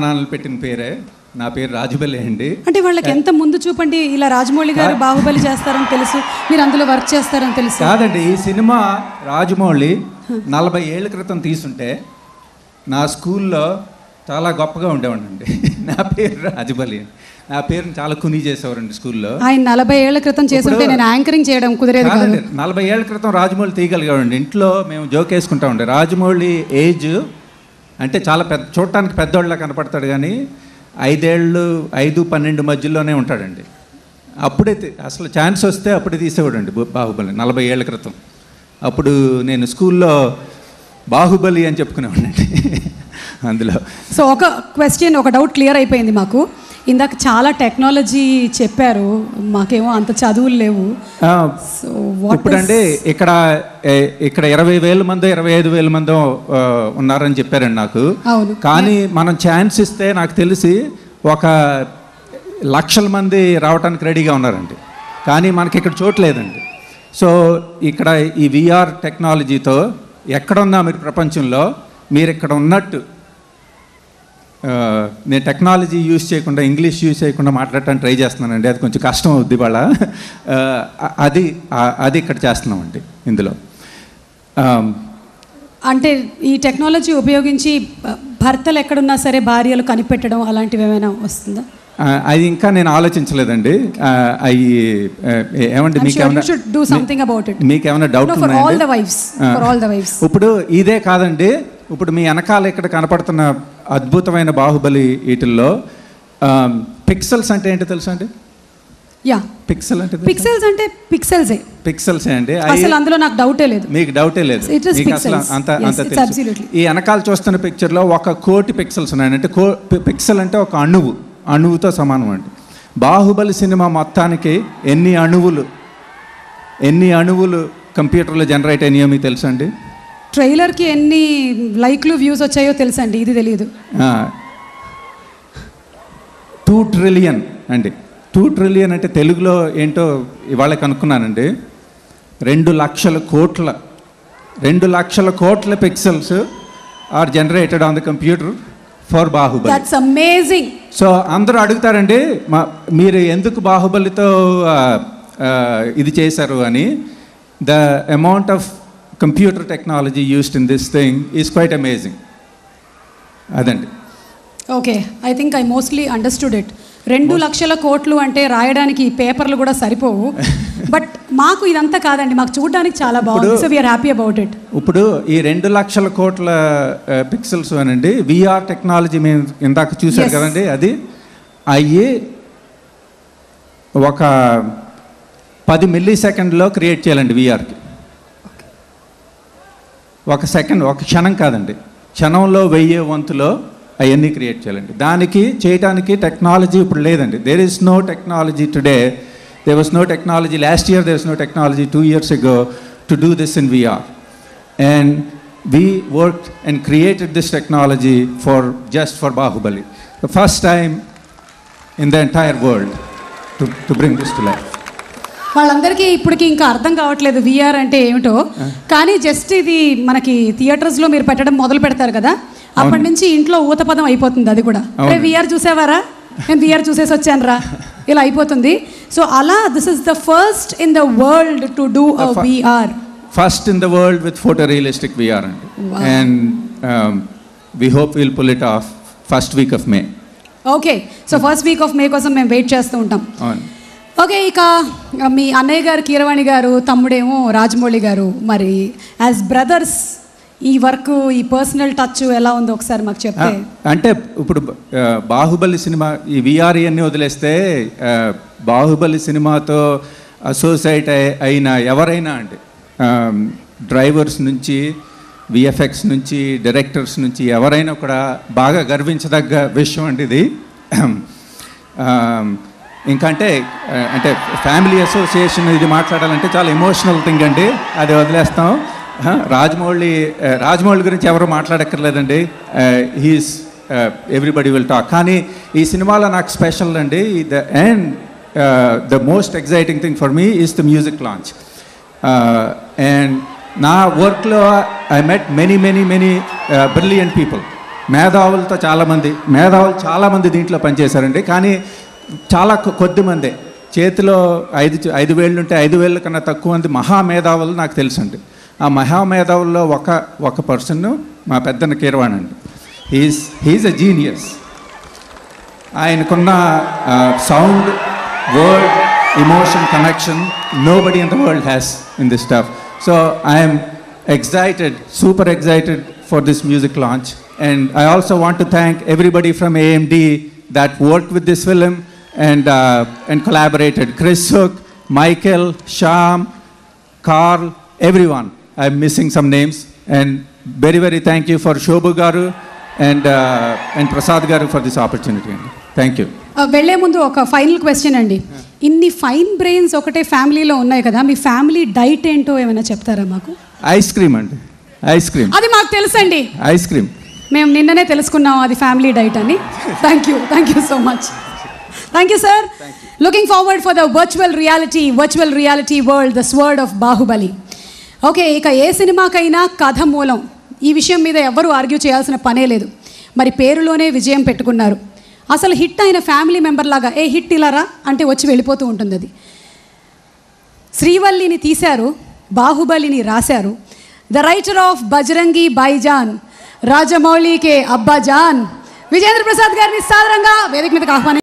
నాన్నలు పెట్టిన పేరే. నా పేరు రాజుబలి అండి. అంటే వాళ్ళకి ఎంత ముందు చూపండి, ఇలా రాజమౌళి గారు బాహుబలి చేస్తారని తెలుసు, మీరు అందులో వర్క్ చేస్తారని తెలుసు. కాదండి, ఈ సినిమా రాజమౌళి 40 ఏళ్ల క్రితం తీసుంటే నా స్కూల్లో చాలా గొప్పగా ఉండేవాడండి. నా పేరు రాజుబలి, నా పేరుని చాలా కుని చేసేవారండి స్కూల్లో. ఆయన 40 ఏళ్ల క్రితం చేస్తుంటే నేను యాంకరింగ్ చేయడం కుదిరేది కాదు. 40 ఏళ్ల క్రితం రాజమౌళి తీయగలిగామండి. ఇంట్లో మేము జోక్ వేసుకుంటామండి, రాజమౌళి ఏజ్ అంటే చాలా పెద్ద, చూడటానికి పెద్దోళ్ళ కనపడతాడు కానీ 5-12 మధ్యలోనే ఉంటాడండి. అప్పుడే అసలు ఛాన్స్ వస్తే అప్పుడే తీసేవాడండి బాహుబలి 40 ఏళ్ల క్రితం. అప్పుడు నేను స్కూల్లో బాహుబలి అని చెప్పుకునేవాడినండి అందులో. సో ఒక క్వశ్చన్, ఒక డౌట్ క్లియర్ అయిపోయింది మాకు. ఇందాక చాలా టెక్నాలజీ చెప్పారు, మాకేమో అంత చదువులు లేవు. సో ఇప్పుడంటే ఇక్కడ 20,000 మందో 25,000 మందో ఉన్నారని చెప్పారండి నాకు. కానీ మనం ఛాన్స్ ఇస్తే నాకు తెలిసి 1,00,000 మంది రావడానికి రెడీగా ఉన్నారండి. కానీ మనకి ఇక్కడ చోట్లేదండి. సో ఇక్కడ ఈ విఆర్ టెక్నాలజీతో ఎక్కడున్నా మీరు ప్రపంచంలో, మీరు ఇక్కడ ఉన్నట్టు, నేను టెక్నాలజీ యూజ్ చేయకుండా, ఇంగ్లీష్ యూజ్ చేయకుండా మాట్లాడటానికి ట్రై చేస్తున్నానండి. అది కొంచెం కష్టం అవుద్ది ఇవాళ. అది ఇక్కడ చేస్తున్నామండి ఇందులో. అంటే ఈ టెక్నాలజీ ఉపయోగించి భర్తలు ఎక్కడున్నా సరే భార్యలు కనిపెట్టడం అలాంటివి ఏమైనా వస్తుందా? అది ఇంకా నేను ఆలోచించలేదండి. అవి ఏమంటే మీకేమైనా డౌట్ ఇప్పుడు ఇదే కాదండి. ఇప్పుడు మీ వెనకాల ఇక్కడ కనపడుతున్న అద్భుతమైన బాహుబలి వీటిల్లో పిక్సెల్స్ అంటే ఏంటో తెలుసా అండి? పిక్సెల్ అంటే పిక్సెల్సే అండి. అసలు అందులో నాకు డౌటే లేదు. మీకు డౌటే లేదు, మీకు అసలు అంత తెలుసు. ఈ వెనకాల చూస్తున్న పిక్చర్లో 1 కోటి పిక్సెల్స్ ఉన్నాయండి. అంటే పిక్సెల్ అంటే ఒక అణువుతో సమానం అండి. బాహుబలి సినిమా మొత్తానికి ఎన్ని అణువులు కంప్యూటర్లో జనరేట్ అయినాయో మీకు తెలుసా అండి? ట్రైలర్కి ఎన్ని లైక్లు వ్యూస్ వచ్చాయో తెలుసండి, ఇది తెలియదు. 2 ట్రిలియన్ అండి. 2 ట్రిలియన్ అంటే తెలుగులో ఏంటో ఇవాళ కనుక్కున్నానండి. 2 లక్షల కోట్ల pixels are generated on the computer for Baahubali. That's amazing. So అందరూ అడుగుతారండి, మీరు ఎందుకు బాహుబలితో ఇది చేశారు అని. The amount of computer technology used in this thing is quite amazing. అదండి. Okay, I think I mostly understood it. 2 లక్షల కోట్లు అంటే రాయడానికి పేపర్లు కూడా సరిపోవు. బట్ మాకు ఇదంతా కాదండి, మాకు చూడడానికి చాలా బాగుంది. So we are happy about it. ఇప్పుడు ఈ 2 లక్షల కోట్ల పిక్సెల్స్ అనండి విఆర్ టెక్నాలజీ మేము ఇందాక చూసారు కదండి, అది అయ్యి ఒక 10 మిల్లీసెకండ్లో క్రియేట్ చేయాలండి విఆర్కి. ఒక క్షణం కాదండి, క్షణంలో 1000 వంతులో అవన్నీ క్రియేట్ చేయాలండి. దానికి చేయడానికి టెక్నాలజీ ఇప్పుడు లేదండి. There is no technology today. There was no technology last year, there was no technology 2 years ago to do this in VR. And we worked and created this technology just for Bahubali. The first time in the entire world to bring this to life. వాళ్ళందరికీ ఇప్పటికి ఇంకా అర్థం కావట్లేదు VR అంటే ఏమిటో. కానీ just ఇది మనకి థియేటర్స్లో మీరు పెట్టడం మొదలు పెడతారు కదా, అప్పటి నుంచి ఇంట్లో ఊతపదం అయిపోతుంది. అది కూడా విఆర్ చూసేవారా, నేను విఆర్ చూసేసి వచ్చాను రా, ఇలా అయిపోతుంది. సో అలా this is the first in the world to do a VR. First in the world with photorealistic VR అండి. And we hope will pull it off first week of May. Okay, so first week of May కోసం మేము wait చేస్తూ ఉంటాం. Okay, ఇక మీ అన్నయ్య గారు కీరవాణి గారు, తమ్ముడేమో రాజమౌళి గారు, మరి యాజ్ బ్రదర్స్ ఈ వర్క్, ఈ పర్సనల్ టచ్ ఎలా ఉందో ఒకసారి మాకు చెప్తే. అంటే ఇప్పుడు బాహుబలి సినిమా ఈ విఆర్ అన్నీ వదిలేస్తే బాహుబలి సినిమాతో అసోసియేట్ అయిన ఎవరైనా అండి, డ్రైవర్స్ నుంచి విఎఫ్ఎక్స్ నుంచి డైరెక్టర్స్ నుంచి ఎవరైనా కూడా బాగా గర్వించదగ్గ విషయం అండి ఇది. ఇంకా అంటే ఫ్యామిలీ అసోసియేషన్ ఇది మాట్లాడాలంటే చాలా ఎమోషనల్ థింగ్ అండి, అది వదిలేస్తాం. రాజమౌళి గురించి ఎవరు మాట్లాడక్కర్లేదండి, హీస్ ఎవ్రీబడి విల్ టాక్. కానీ ఈ సినిమాలో నాకు స్పెషల్ అండి, and the most exciting thing for me is the music launch. And నా వర్క్లో I met many brilliant people. మేధావులు చాలామంది దీంట్లో పనిచేశారండి. కానీ చాలా కొద్ది మందే, చేతిలో 5 వేళ్ళు ఉంటే 5 వేళ్ళ కన్నా తక్కువ మంది మహామేధావులు నాకు తెలుసండి. ఆ మహామేధావుల్లో ఒక పర్సన్ మా పెద్దన్న కీరవాణి అండి. He is a genius. ఆయనకున్న sound, word, emotion, connection, nobody in the world has in this stuff. So I am excited, super excited for this music launch. And I also want to thank everybody from AMD that worked with this film and collaborated. Chris Hook, Michael, Shyam, Carl, everyone. I'm missing some names. And very, very thank you for Shobhu Garu and Prasad Garu for this opportunity. Thank you. వెళ్ళే ముందు ఒక final question అండి. ఇన్ని fine brains ఒకటే ఫ్యామిలీలో ఉన్నాయి కదా, మీ family diet ఏంటో ఏమైనా చెప్తారా మాకు? ఐస్ క్రీమ్ అండి, ఐస్ క్రీమ్. అది మాకు తెలుసండి, ఐస్ క్రీమ్. మేము నిన్ననే తెలుసుకున్నాం అది ఫ్యామిలీ డైట్ అని. Thank you so much. Thank you sir. Looking forward for the virtual reality world, the sword of Baahubali. Okay, ఇక ఏ సినిమాకైనా కథ మూలం. ఈ విషయం మీద ఎవరు ఆర్గ్యూ చేయాల్సిన పనే లేదు. మరి పేరులోనే విజయం పెట్టుకున్నారు. అసలు హిట్ అయిన ఫ్యామిలీ మెంబర్ లాగా ఏ హిట్ ఇలారా అంటే వచ్చి వెళ్ళిపోతూ ఉంటుంది. అది శ్రీవల్లిని తీశారు, బాహుబలిని రాశారు. The writer of Bajrangi Bhaijaan, రాజమౌళికే అబ్బాజాన్ విజేంద్ర ప్రసాద్ గారిని సాదరంగా వేదిక మీదకి ఆహ్వానించారు.